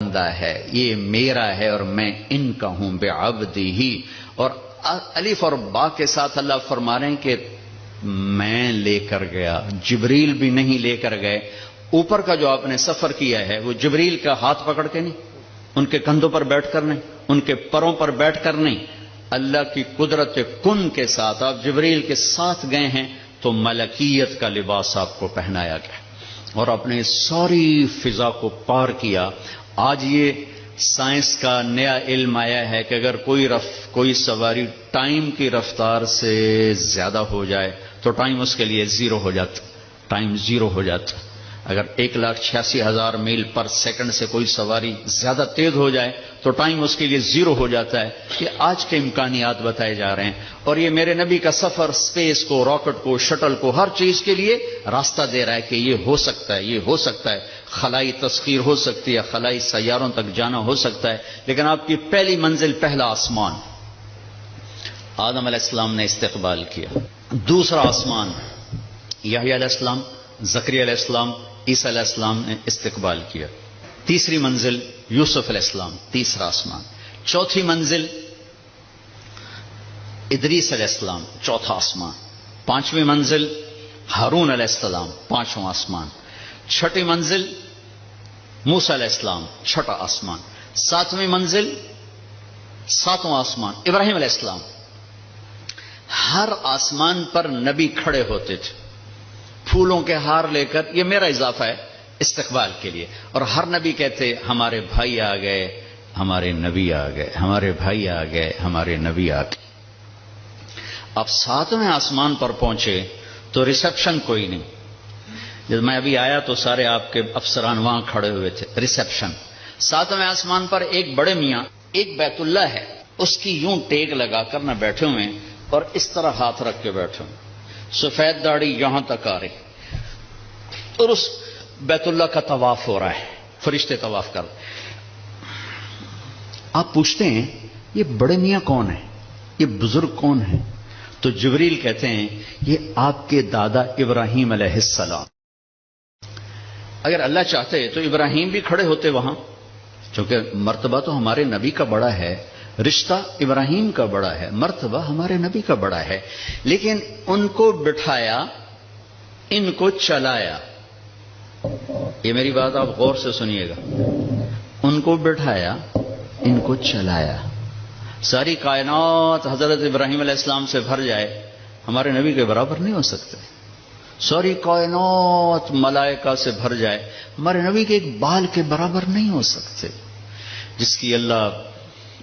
بندہ ہے، یہ میرا ہے اور میں ان کا ہوں، بعبدہ. اور الف اور با کے ساتھ اللہ فرما رہے ہیں کہ میں لے کر گیا، جبریل بھی نہیں لے کر گئے. اوپر کا جو آپ نے سفر کیا ہے وہ جبریل کا ہاتھ پکڑ کے نہیں، ان کے کندھوں پر بیٹھ کر نہیں، ان کے پروں پر بیٹھ کر نہیں، اللہ کی قدرت کن کے ساتھ آپ جبریل کے ساتھ گئے ہیں تو ملکیت کا لباس آپ کو پہنایا گیا اور اپنے ساری فضا کو پار کیا. آج یہ سائنس کا نیا علم آیا ہے کہ اگر کوئی سواری ٹائم کی رفتار سے زیادہ ہو جائے تو ٹائم اس کے لیے زیرو ہو جاتا، ٹائم زیرو ہو جاتا. اگر 1,86,000 میل پر سیکنڈ سے کوئی سواری زیادہ تیز ہو جائے تو ٹائم اس کے لیے زیرو ہو جاتا ہے. یہ آج کے امکانیات بتائے جا رہے ہیں اور یہ میرے نبی کا سفر سپیس کو، راکٹ کو، شٹل کو، ہر چیز کے لیے راستہ دے رہا ہے کہ یہ ہو سکتا ہے، یہ ہو سکتا ہے. خلائی تسخیر ہو سکتی ہے، خلائی سیاروں تک جانا ہو سکتا ہے، لیکن آپ کی پہلی منزل پہلا آسمان آدم علیہ السلام نے استقبال کیا. دوسرا آسمان یحییٰ علیہ السلام، زکریا علیہ السلام، عیسیٰ علیہ السلام نے استقبال کیا. تیسری منزل یوسف علیہ السلام، تیسرا آسمان. چوتھی منزل ادریس علیہ السلام، چوتھا آسمان. پانچویں منزل ہارون علیہ السلام، پانچواں آسمان. چھٹی منزل موسیٰ علیہ السلام، چھٹا آسمان. ساتویں منزل، ساتواں آسمان ابراہیم علیہ السلام. ہر آسمان پر نبی کھڑے ہوتے تھے پھولوں کے ہار لے کر، یہ میرا اضافہ ہے استقبال کے لیے. اور ہر نبی کہتے ہمارے بھائی آ گئے، ہمارے نبی آ گئے، ہمارے بھائی آ گئے، ہمارے نبی آ گئے. اب ساتویں آسمان پر پہنچے تو ریسپشن کوئی نہیں. جب میں ابھی آیا تو سارے آپ کے افسران وہاں کھڑے ہوئے تھے. ریسپشن ساتویں آسمان پر ایک بڑے میاں، ایک بیت اللہ ہے، اس کی یوں ٹیک لگا کر نہ بیٹھے ہوئے اور اس طرح ہاتھ رکھ کے بیٹھے ہوئے، سفید داڑھی یہاں تک آ رہی اور اس بیت اللہ کا طواف ہو رہا ہے، فرشتے طواف کر. آپ پوچھتے ہیں یہ بڑے میاں کون ہیں، یہ بزرگ کون ہیں؟ تو جبریل کہتے ہیں یہ آپ کے دادا ابراہیم علیہ السلام. اگر اللہ چاہتے تو ابراہیم بھی کھڑے ہوتے وہاں، کیونکہ مرتبہ تو ہمارے نبی کا بڑا ہے، رشتہ ابراہیم کا بڑا ہے، مرتبہ ہمارے نبی کا بڑا ہے. لیکن ان کو بٹھایا، ان کو چلایا. یہ میری بات آپ غور سے سنیے گا. ان کو بٹھایا، ان کو چلایا. ساری کائنات حضرت ابراہیم علیہ السلام سے بھر جائے، ہمارے نبی کے برابر نہیں ہو سکتے. ساری کائنات ملائکہ سے بھر جائے، ہمارے نبی کے ایک بال کے برابر نہیں ہو سکتے.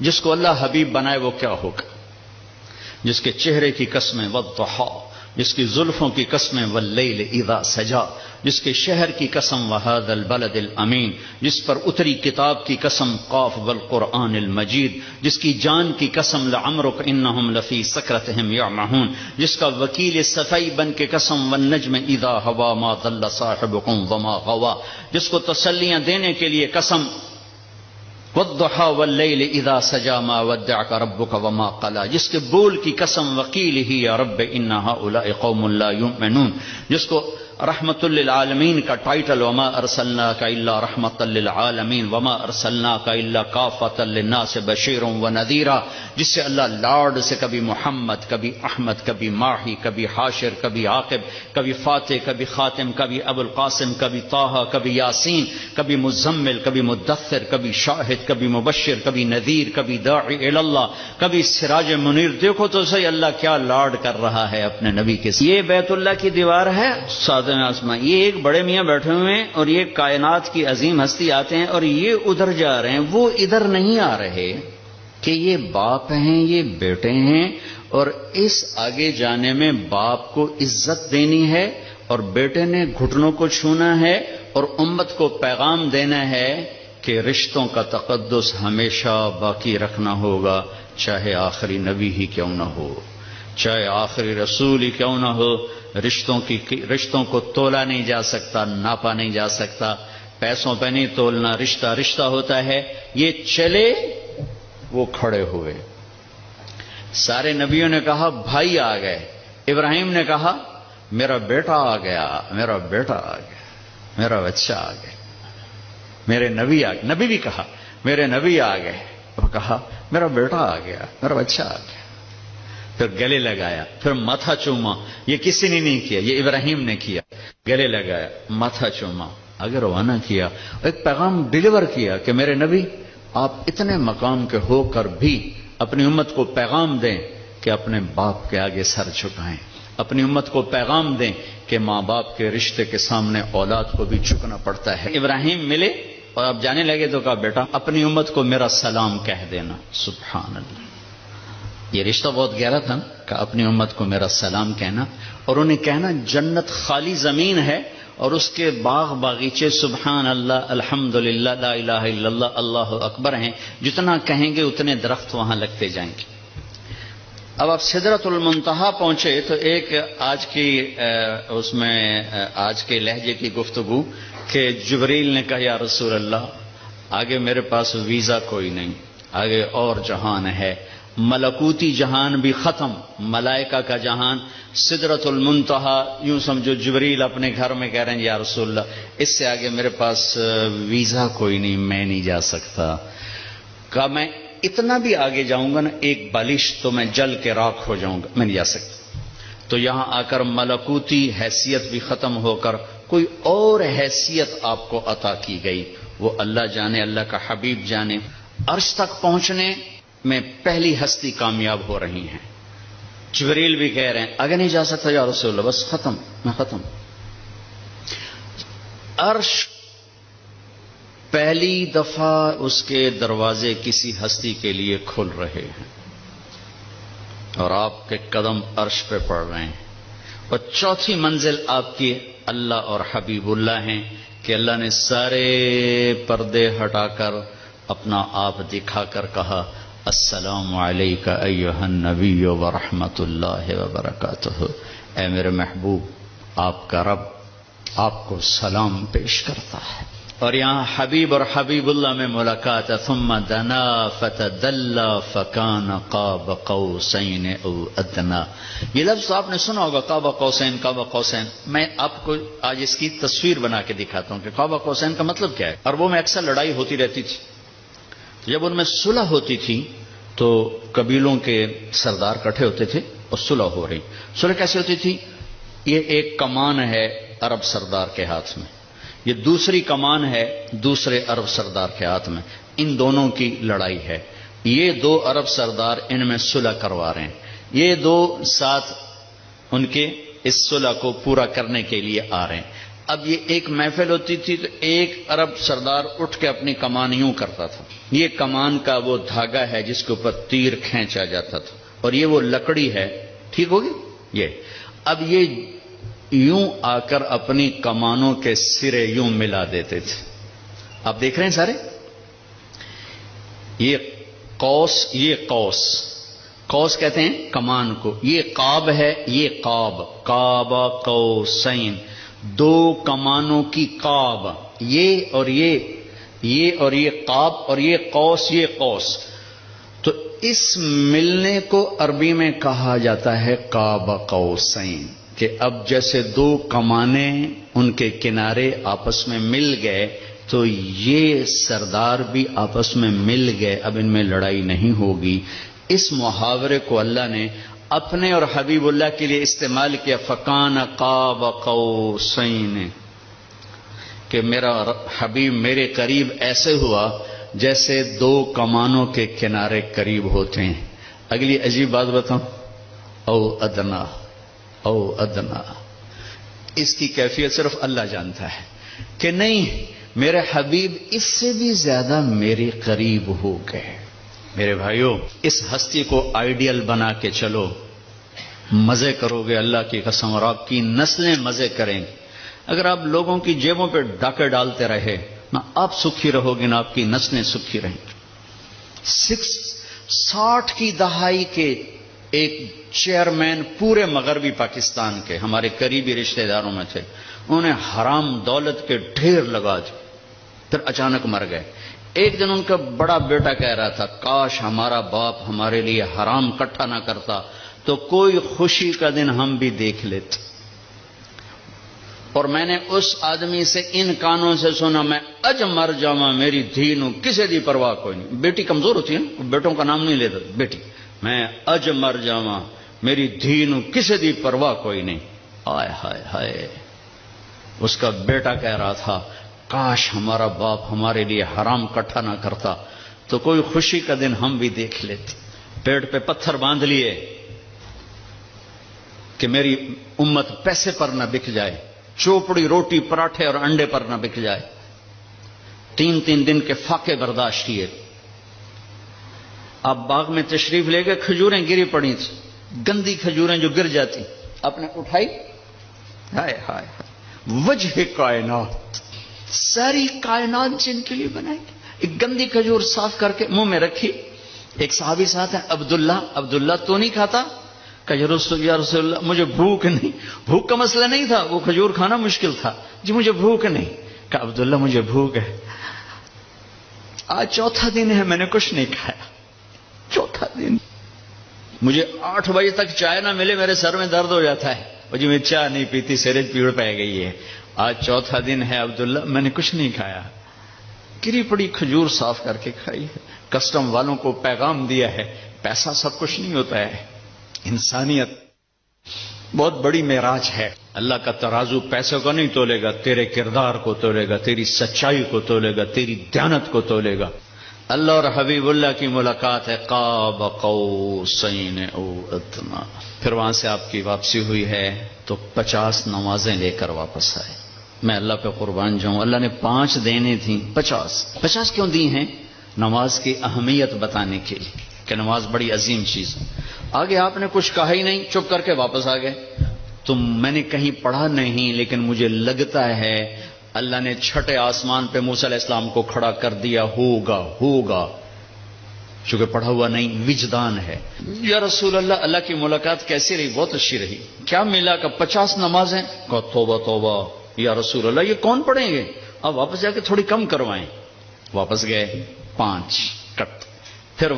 جس کو اللہ حبیب بنائے وہ کیا ہوگا؟ جس کے چہرے کی قسمیں والضحی، جس کی زلفوں کی قسمیں واللیل اذا سجا، جس کے شہر کی قسم وہذا البلد الامین، جس پر اتری کتاب کی قسم قاف والقرآن المجید، جس کی جان کی قسم لعمرک انہم لفی سکرتہم یعمہون، جس کا وکیل صفائی بن کے قسم والنجم اذا ہوا ما ضل صاحبکم وما غوا، جس کو تسلیاں دینے کے لیے قسم والضحى واللیل اذا سجا ما ودعک ربک وما قلا، جس کے بول کی قسم وقیل ہی یا رب ان هؤلاء قوم لا یؤمنون، جس کو رحمت للعالمین کا ٹائٹل وما ارسلناک الا رحمت للعالمین وما ارسلناک الا کافۃ للناس بشیرا ونذیرا، جس سے اللہ لاڈ سے کبھی محمد، کبھی احمد، کبھی ماہی، کبھی حاشر، کبھی عاقب، کبھی فاتح، کبھی خاتم، کبھی ابو القاسم، کبھی طٰہٰ، کبھی یاسین، کبھی مزمل، کبھی مدثر، کبھی شاہد، کبھی مبشر، کبھی نذیر، کبھی داعی الی اللہ، کبھی سراج منیر. دیکھو تو صحیح اللہ کیا لاڈ کر رہا ہے اپنے نبی کے ساتھ. یہ بیت اللہ کی دیوار ہے آسمان. یہ ایک بڑے میاں بیٹھے ہوئے ہیں اور یہ کائنات کی عظیم ہستی آتے ہیں اور یہ ادھر جا رہے ہیں، وہ ادھر نہیں آ رہے کہ یہ باپ ہیں، یہ بیٹے ہیں. اور اس آگے جانے میں باپ کو عزت دینی ہے اور بیٹے نے گھٹنوں کو چھونا ہے اور امت کو پیغام دینا ہے کہ رشتوں کا تقدس ہمیشہ باقی رکھنا ہوگا، چاہے آخری نبی ہی کیوں نہ ہو، چاہے آخری رسول ہی کیوں نہ ہو. رشتوں کو تولا نہیں جا سکتا، ناپا نہیں جا سکتا، پیسوں پہ نہیں تولنا. رشتہ رشتہ ہوتا ہے. یہ چلے، وہ کھڑے ہوئے. سارے نبیوں نے کہا بھائی آ گئے. ابراہیم نے کہا میرا بیٹا آ گیا، میرا بیٹا آ گیا، میرا بچہ آ گیا. میرے نبی آ گئے. نبی بھی کہا میرے نبی آ گئے. وہ کہا میرا بیٹا آ گیا, میرا بچہ آ گیا. پھر گلے لگایا, پھر ماتھا چوما. یہ کسی نے نہیں کیا, یہ ابراہیم نے کیا. گلے لگایا, ماتھا چوما, آگے روانہ کیا. ایک پیغام ڈیلیور کیا کہ میرے نبی آپ اتنے مقام کے ہو کر بھی اپنی امت کو پیغام دیں کہ اپنے باپ کے آگے سر جھکائیں. اپنی امت کو پیغام دیں کہ ماں باپ کے رشتے کے سامنے اولاد کو بھی جھکنا پڑتا ہے. ابراہیم ملے اور آپ جانے لگے تو کہا بیٹا اپنی امت کو میرا سلام کہہ دینا. سبحان اللہ, یہ رشتہ بہت گہرا تھا کہ اپنی امت کو میرا سلام کہنا, اور انہیں کہنا جنت خالی زمین ہے اور اس کے باغ باغیچے سبحان اللہ الحمدللہ لا الہ الا اللہ اللہ اکبر ہیں. جتنا کہیں گے اتنے درخت وہاں لگتے جائیں گے. اب آپ سدرۃ المنتہا پہنچے تو ایک آج کی اس میں آج کے لہجے کی گفتگو کہ جبریل نے کہا یا رسول اللہ آگے میرے پاس ویزا کوئی نہیں, آگے اور جہان ہے, ملکوتی جہان بھی ختم, ملائکہ کا جہان, سدرۃ المنتہا. یوں سمجھو جبریل اپنے گھر میں کہہ رہے ہیں یا رسول اللہ اس سے آگے میرے پاس ویزا کوئی نہیں, میں نہیں جا سکتا. کہا میں اتنا بھی آگے جاؤں گا نا ایک بالش تو میں جل کے راکھ ہو جاؤں گا, میں نہیں جا سکتا. تو یہاں آ کر ملکوتی حیثیت بھی ختم ہو کر کوئی اور حیثیت آپ کو عطا کی گئی, وہ اللہ جانے, اللہ کا حبیب جانے. عرش تک پہنچنے میں پہلی ہستی کامیاب ہو رہی ہیں. جبریل بھی کہہ رہے ہیں آگے نہیں جا سکتا یا رسول اللہ, بس ختم, میں ختم. عرش پہلی دفعہ اس کے دروازے کسی ہستی کے لیے کھل رہے ہیں اور آپ کے قدم عرش پہ پڑ رہے ہیں, اور چوتھی منزل آپ کی اللہ اور حبیب اللہ ہیں کہ اللہ نے سارے پردے ہٹا کر اپنا آپ دکھا کر کہا السلام علیک ایھا النبی ورحمۃ اللہ وبرکاتہ. اے میرے محبوب آپ کا رب آپ کو سلام پیش کرتا ہے. اور یہاں حبیب اور حبیب اللہ میں ملاقات ہے. ثم دنا فتدلى فكان قاب قوسین او ادنى. یہ لفظ آپ نے سنا ہوگا قاب قوسین, قاب قوسین. میں آپ کو آج اس کی تصویر بنا کے دکھاتا ہوں کہ قاب قوسین کا مطلب کیا ہے. عربوں میں اکثر لڑائی ہوتی رہتی تھی, جب ان میں صلح ہوتی تھی تو قبیلوں کے سردار کٹھے ہوتے تھے اور صلح ہو رہی. صلح کیسے ہوتی تھی؟ یہ ایک کمان ہے عرب سردار کے ہاتھ میں, یہ دوسری کمان ہے دوسرے عرب سردار کے ہاتھ میں, ان دونوں کی لڑائی ہے. یہ دو عرب سردار ان میں صلح کروا رہے ہیں, یہ دو ساتھ ان کے اس صلح کو پورا کرنے کے لیے آ رہے ہیں. اب یہ ایک محفل ہوتی تھی تو ایک عرب سردار اٹھ کے اپنی کمان یوں کرتا تھا, یہ کمان کا وہ دھاگا ہے جس کے اوپر تیر کھینچا جاتا تھا, اور یہ وہ لکڑی ہے, ٹھیک ہوگی یہ. اب یہ یوں آ کر اپنی کمانوں کے سرے یوں ملا دیتے تھے. آپ دیکھ رہے ہیں سارے, یہ قوس, یہ قوس, قوس کہتے ہیں کمان کو, یہ قاب ہے, یہ قاب, قاب قوسین, دو کمانوں کی قاب, یہ اور یہ اور یہ قاب, اور یہ قوس, یہ قوس. تو اس ملنے کو عربی میں کہا جاتا ہے قاب قوسین, کہ اب جیسے دو کمانیں ان کے کنارے آپس میں مل گئے تو یہ سردار بھی آپس میں مل گئے, اب ان میں لڑائی نہیں ہوگی. اس محاورے کو اللہ نے اپنے اور حبیب اللہ کے لیے استعمال کیا, فکان قاب قوسین, کہ میرا حبیب میرے قریب ایسے ہوا جیسے دو کمانوں کے کنارے قریب ہوتے ہیں. اگلی عجیب بات بتاؤں, او ادنا, او ادنا, اس کی کیفیت صرف اللہ جانتا ہے کہ نہیں میرے حبیب اس سے بھی زیادہ میرے قریب ہو گئے. میرے بھائیوں, اس ہستی کو آئیڈیل بنا کے چلو, مزے کرو گے اللہ کی قسم, اور آپ کی نسلیں مزے کریں گی. اگر آپ لوگوں کی جیبوں پہ ڈاکے ڈالتے رہے, نہ آپ سکھی رہو گے نہ آپ کی نسلیں سکھی رہیں گی. 60 کی دہائی کے ایک چیئرمین پورے مغربی پاکستان کے ہمارے قریبی رشتہ داروں میں تھے, انہوں نے حرام دولت کے ڈھیر لگا دی, پھر اچانک مر گئے. ایک دن ان کا بڑا بیٹا کہہ رہا تھا کاش ہمارا باپ ہمارے لیے حرام اکٹھا نہ کرتا تو کوئی خوشی کا دن ہم بھی دیکھ لیتے. اور میں نے اس آدمی سے ان کانوں سے سنا میں اج مر جاواں میری دھی نو کسے دی پرواہ کوئی نہیں. بیٹی کمزور ہوتی ہے نا, بیٹوں کا نام نہیں لیتا, بیٹی, میں اج مر جاواں میری دھی نو کسے دی پرواہ کوئی نہیں. آئے ہائے ہائے. اس کا بیٹا کہہ رہا تھا کاش ہمارا باپ ہمارے لیے حرام کٹھا نہ کرتا تو کوئی خوشی کا دن ہم بھی دیکھ لیتے. پیٹ پہ پتھر باندھ لیے کہ میری امت پیسے پر نہ بک جائے, چوپڑی روٹی پراٹھے اور انڈے پر نہ بک جائے. 3 دن کے فاقے برداشت کیے. آپ باغ میں تشریف لے گئے, کھجوریں گری پڑی تھی, گندی کھجوریں جو گر جاتی, آپ نے اٹھائی, ہائے ہائے وجہ کائنات, ساری کائنات جن کے لیے بنائی, ایک گندی کھجور صاف کر کے منہ میں رکھی. ایک صحابی ساتھ ہے عبداللہ تو نہیں کھاتا؟ کہ یا رسول اللہ مجھے بھوک نہیں. بھوک کا مسئلہ نہیں تھا, وہ کھجور کھانا مشکل تھا. جی مجھے بھوک نہیں. کہ عبداللہ مجھے بھوک ہے, آج 4تھا دن ہے میں نے کچھ نہیں کھایا, 4تھا دن, مجھے 8 بجے تک چائے نہ ملے میرے سر میں درد ہو جاتا ہے. اور جی میں چائے نہیں پیتی, سر پیڑ پہ گئی ہے. آج 4تھا دن ہے عبداللہ, میں نے کچھ نہیں کھایا. گری پڑی کھجور صاف کر کے کھائی ہے. کسٹم والوں کو پیغام دیا ہے پیسہ سب کچھ نہیں ہوتا ہے, انسانیت بہت بڑی معراج ہے. اللہ کا ترازو پیسوں کو نہیں تولے گا, تیرے کردار کو تولے گا, تیری سچائی کو تولے گا, تیری دیانت کو تولے گا. اللہ اور حبیب اللہ کی ملاقات ہے, قاب قوسین او ادنا. پھر وہاں سے آپ کی واپسی ہوئی ہے تو 50 نمازیں لے کر واپس آئے. میں اللہ پہ قربان جاؤں, اللہ نے 5 دینے تھیں, 50 کیوں دی ہیں؟ نماز کی اہمیت بتانے کے لیے کہ نماز بڑی عظیم چیز ہے. آگے آپ نے کچھ کہا ہی نہیں, چپ کر کے واپس آ گئے. تو میں نے کہیں پڑھا نہیں, لیکن مجھے لگتا ہے اللہ نے 6ٹھے آسمان پہ موسیٰ علیہ السلام کو کھڑا کر دیا, ہوگا چونکہ پڑھا ہوا نہیں, وجدان ہے. یا رسول اللہ کی ملاقات کیسی رہی؟ بہت اچھی رہی. کیا ملا؟ کہ 50 نمازیں. کہا توبہ یا رسول اللہ یہ کون پڑھیں گے؟ اب واپس جا کے تھوڑی کم کروائیں. واپس گئے, 5 کٹ. پھر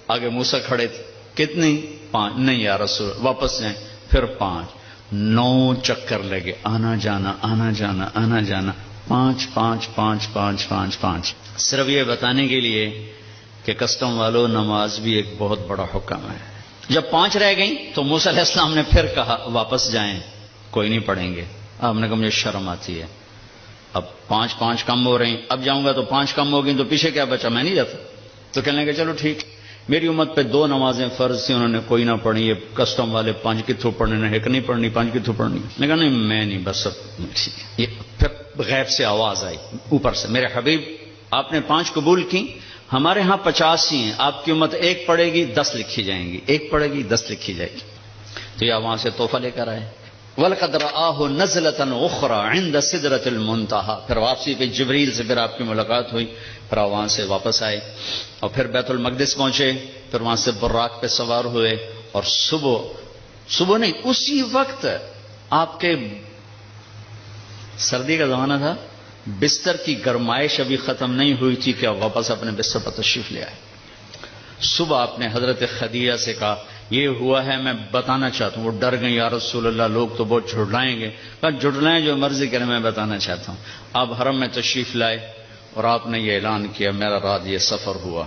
آگے موسیٰ کھڑے تھے, کتنی؟ 5. نہیں یا رسول, واپس جائیں. پھر 5. 9 چکر لگے, آنا جانا 5. صرف یہ بتانے کے لیے کہ کسٹم والوں نماز بھی ایک بہت بڑا حکم ہے. جب 5 رہ گئیں تو موسیٰ علیہ السلام نے پھر کہا واپس جائیں, کوئی نہیں پڑھیں گے. آپ نے کہا مجھے شرم آتی ہے, اب 5 کم ہو رہے ہیں, اب جاؤں گا تو 5 کم ہو گئی تو پیچھے کیا بچا, میں نہیں جاتا. تو کہنے لگے چلو ٹھیک. میری امت پہ 2 نمازیں فرض تھیں, انہوں نے کوئی نہ پڑھی. یہ کسٹم والے 5 کی تھو پڑھنے, ایک نہیں پڑھنی, 5 کی تھو پڑھنی. میں کہا نہیں میں نہیں, بس ٹھیک ہے. یہ پھر غیب سے آواز آئی اوپر سے, میرے حبیب آپ نے 5 قبول کی, ہمارے ہاں 50 ہی ہیں, آپ کی امت 1 پڑھے گی 10 لکھی جائیں گی, 1 پڑھے گی 10 لکھی جائے گی. تو یہ وہاں سے تحفہ لے کر آئے. وَلَقَدْ رَآهُ نَزْلَةً أُخْرَى عِنْدَ سِدْرَةِ الْمُنْتَهَى. پھر واپسی پہ جبریل سے پھر آپ کی ملاقات ہوئی, پھر وہاں سے واپس آئے اور پھر بیت المقدس پہنچے. پھر وہاں سے براق پہ سوار ہوئے اور صبح نہیں, اسی وقت آپ کے سردی کا زمانہ تھا, بستر کی گرمائش ابھی ختم نہیں ہوئی تھی کہ واپس اپنے بستر پر تشریف لے آئے. صبح آپ نے حضرت خدیجہ سے کہا یہ ہوا ہے, میں بتانا چاہتا ہوں. وہ ڈر گئی, یا رسول اللہ لوگ تو بہت جھٹلائیں گے. کہا جھٹلائیں جو مرضی کریں, میں بتانا چاہتا ہوں. آپ حرم میں تشریف لائے اور آپ نے یہ اعلان کیا میرا رات یہ سفر ہوا.